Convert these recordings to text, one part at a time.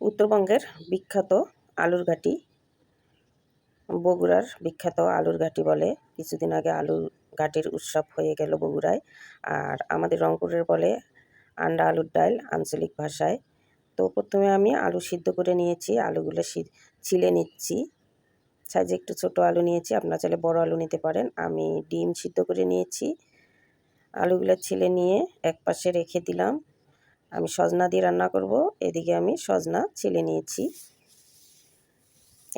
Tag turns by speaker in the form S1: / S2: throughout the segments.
S1: উত্তরবঙ্গের বিখ্যাত আলুর ঘাটি, বগুড়ার বিখ্যাত আলুর ঘাটি বলে। কিছুদিন আগে আলুর ঘাটির উৎসব হয়ে গেল বগুড়ায়। আর আমাদের রংপুরের বলে আন্ডা আলুর ডাল আঞ্চলিক ভাষায়। তো প্রথমে আমি আলু সিদ্ধ করে নিয়েছি, আলুগুলো ছিলে নিচ্ছি। সাইজে একটু ছোট আলু নিয়েছি, আপনারা চাইলে বড় আলু নিতে পারেন। আমি ডিম সিদ্ধ করে নিয়েছি। আলুগুলো ছিলে নিয়ে এক পাশে রেখে দিলাম। আমি সজনা দিয়ে রান্না করব। এদিকে আমি সজনা ছিলে নিয়েছি,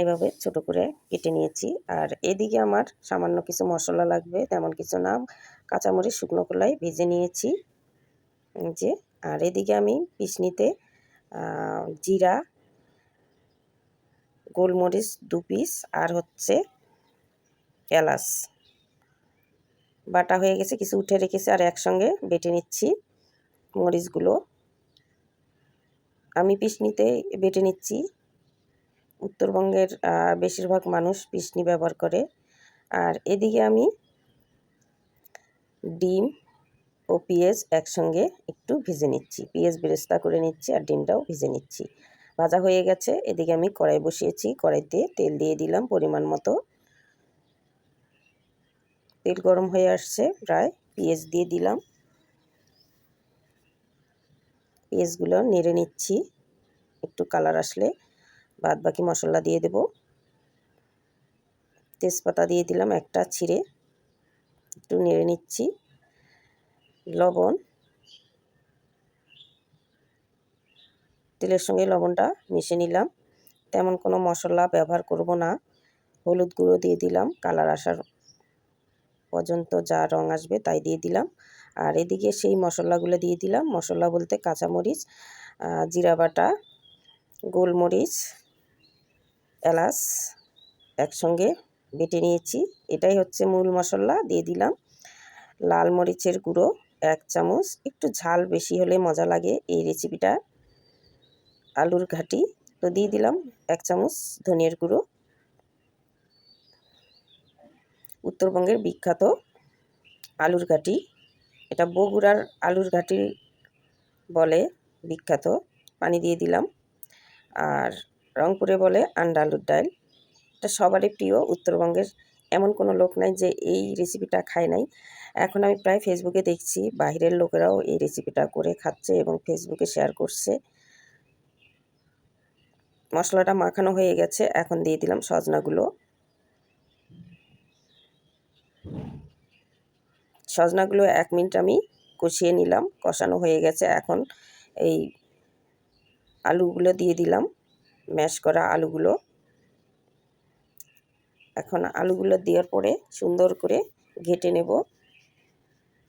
S1: এভাবে ছোট করে কেটে নিয়েছি। আর এদিকে আমার সামান্য কিছু মশলা লাগবে, তেমন কিছু না। কাঁচামরিচ, শুকনো কলাই ভেজে নিয়েছি যে। আর এদিকে আমি পিসনিতে জিরা, গোলমরিচ 2 পিস আর হচ্ছে এলাচ বাটা হয়ে গেছে, কিছু উঠে রেখেছি আর একসঙ্গে বেটে নিচ্ছি। মরিচগুলো আমি পিসনিতে বেটে নিচ্ছি। উত্তরবঙ্গের বেশিরভাগ মানুষ পিসনি ব্যবহার করে। আর এদিকে আমি ডিম ও পেঁয়াজ একসঙ্গে একটু ভেজে নিচ্ছি, পেঁয়াজ বেরেস্তা করে নিচ্ছি আর ডিমটাও ভেজে নিচ্ছি। ভাজা হয়ে গেছে। এদিকে আমি কড়াই বসিয়েছি, কড়াইতে তেল দিয়ে দিলাম পরিমাণ মতো। তেল গরম হয়ে আসছে প্রায়, পেঁয়াজ দিয়ে দিলাম। পেঁয়াজগুলো নেড়ে নিচ্ছি, একটু কালার আসলে বাদ বাকি মশলা দিয়ে দেব। তেজপাতা দিয়ে দিলাম একটা ছিঁড়ে, একটু নেড়ে নিচ্ছি। লবণ, তেলের সঙ্গে লবণটা মিশিয়ে নিলাম। তেমন কোনো মশলা ব্যবহার করব না। হলুদ গুঁড়ো দিয়ে দিলাম, কালার আসার পর্যন্ত যা রং আসবে তাই দিয়ে দিলাম। আর এদিকে সেই মশলাগুলো দিয়ে দিলাম। মশলা বলতে কাঁচামরিচ, জিরা বাটা, গোলমরিচ, এলাচ একসঙ্গে বেটে নিয়েছি। এটাই হচ্ছে মূল মশলা। দিয়ে দিলাম লাল মরিচের গুঁড়ো 1 চামচ। একটু ঝাল বেশি হলে মজা লাগে এই রেসিপিটা, আলুর ঘাটি। তো দিয়ে দিলাম 1 চামচ ধনিয়ার গুঁড়ো। উত্তরবঙ্গের বিখ্যাত আলুর ঘাটি, এটা বগুড়ার আলুর ঘাটি বলে বিখ্যাত। পানি দিয়ে দিলাম। আর রংপুরে বলে আন্ডা আলুর ডাল। এটা সবারই প্রিয়। উত্তরবঙ্গের এমন কোনো লোক নাই যে এই রেসিপিটা খায় নাই। এখন আমি প্রায় ফেসবুকে দেখছি বাইরের লোকেরাও এই রেসিপিটা করে খাচ্ছে এবং ফেসবুকে শেয়ার করছে। মশলাটা মাখানো হয়ে গেছে, এখন দিয়ে দিলাম সজনাগুলো। সজনাগুলো 1 মিনিট আমি কষিয়ে নিলাম, কষানো হয়ে গেছে। এখন এই আলুগুলো দিয়ে দিলাম, ম্যাশ করা আলুগুলো। এখন আলুগুলো দেওয়ার পরে সুন্দর করে ঘেঁটে নেব।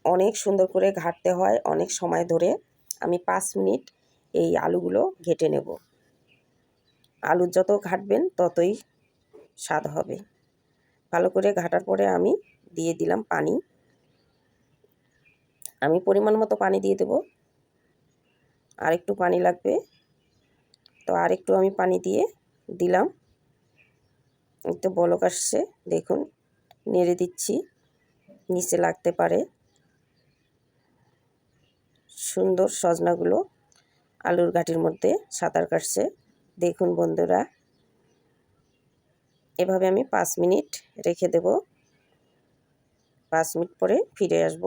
S1: অনেক সুন্দর করে ঘাঁটতে হয়, অনেক সময় ধরে। আমি 5 মিনিট এই আলুগুলো ঘেঁটে নেব। আলু যত ঘাঁটবেন ততই স্বাদ হবে। ভালো করে ঘাঁটার পরে আমি দিয়ে দিলাম পানি। আমি পরিমাণ মতো পানি দিয়ে দেব। আর একটু পানি লাগবে, তো আর একটু আমি পানি দিয়ে দিলাম। একটু বলক আসছে, দেখুন। নেড়ে দিচ্ছি, নিচে লাগতে পারে। সুন্দর সজনাগুলো আলুর ঘাটির মধ্যে সাঁতার কাটছে, দেখুন বন্ধুরা। এভাবে আমি 5 মিনিট রেখে দেব। 5 মিনিট পরে ফিরে আসব।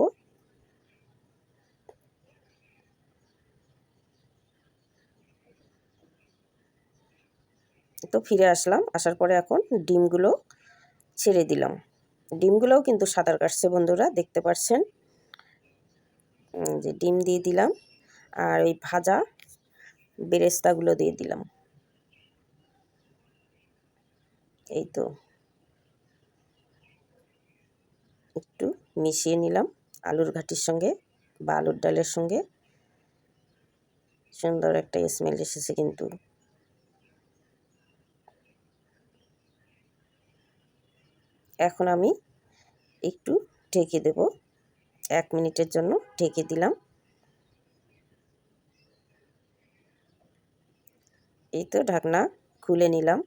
S1: তো ফিরে আসলাম, আসার পরে এখন ডিমগুলো ছেড়ে দিলাম। ডিমগুলোও কিন্তু সাঁতার কাটছে বন্ধুরা, দেখতে পাচ্ছেন যে ডিম দিয়ে দিলাম। আর ওই ভাজা বেরেস্তাগুলো দিয়ে দিলাম। এই তো একটু মিশিয়ে নিলাম আলুর ঘাটির সঙ্গে বা আলুর ডালের সঙ্গে। সুন্দর একটা স্মেল এসেছে কিন্তু। এখন আমি একটু ঢেকে দেব, 1 মিনিটের জন্য ঢেকে দিলাম। এই তো ঢাকনা খুলে নিলাম।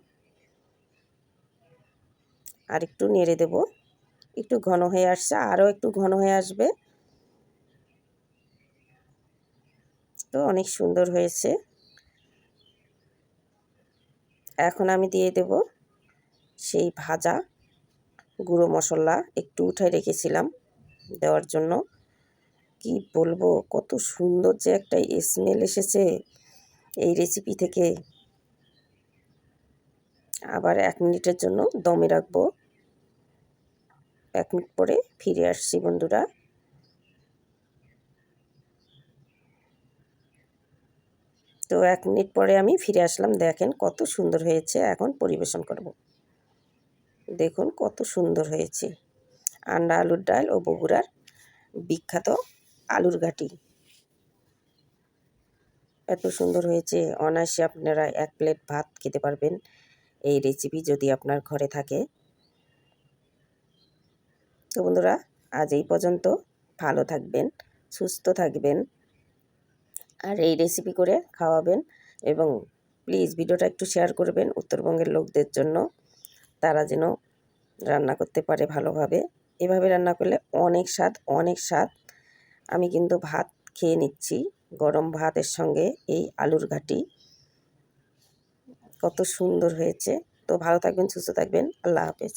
S1: আর একটু নেড়ে দেব। একটু ঘন হয়ে আসছে, আরও একটু ঘন হয়ে আসবে। তো অনেক সুন্দর হয়েছে। এখন আমি দিয়ে দেব সেই ভাজা গুঁড়ো মশলা, একটু উঠায় রেখেছিলাম দেওয়ার জন্য। কি বলবো, কত সুন্দর যে একটা স্মেল এসেছে এই রেসিপি থেকে। আবার 1 মিনিটের জন্য দমে রাখবো। 1 মিনিট পরে ফিরে আসছি বন্ধুরা। তো 1 মিনিট পরে আমি ফিরে আসলাম। দেখেন কত সুন্দর হয়েছে। এখন পরিবেশন করব। দেখুন কত সুন্দর হয়েছে। আন্ডা আলুর ডাল ও বগুড়ার বিখ্যাত আলুর ঘাটি। এত সুন্দর হয়েছে, অনায়াসে আপনারা 1 প্লেট ভাত খেতে পারবেন এই রেসিপি যদি আপনার ঘরে থাকে। তো বন্ধুরা, আজ এই পর্যন্ত। ভালো থাকবেন, সুস্থ থাকবেন, আর এই রেসিপি করে খাওয়াবেন। এবং প্লিজ ভিডিওটা একটু শেয়ার করবেন উত্তরবঙ্গের লোকদের জন্য, তারা যেন রান্না করতে পারে ভালোভাবে। এভাবে রান্না করলে অনেক স্বাদ, অনেক স্বাদ। আমি কিন্তু ভাত খেয়ে নিচ্ছি, গরম ভাতের সঙ্গে এই আলুর ঘাটি। কত সুন্দর হয়েছে। তো ভালো থাকবেন, সুস্থ থাকবেন। আল্লাহ হাফেজ।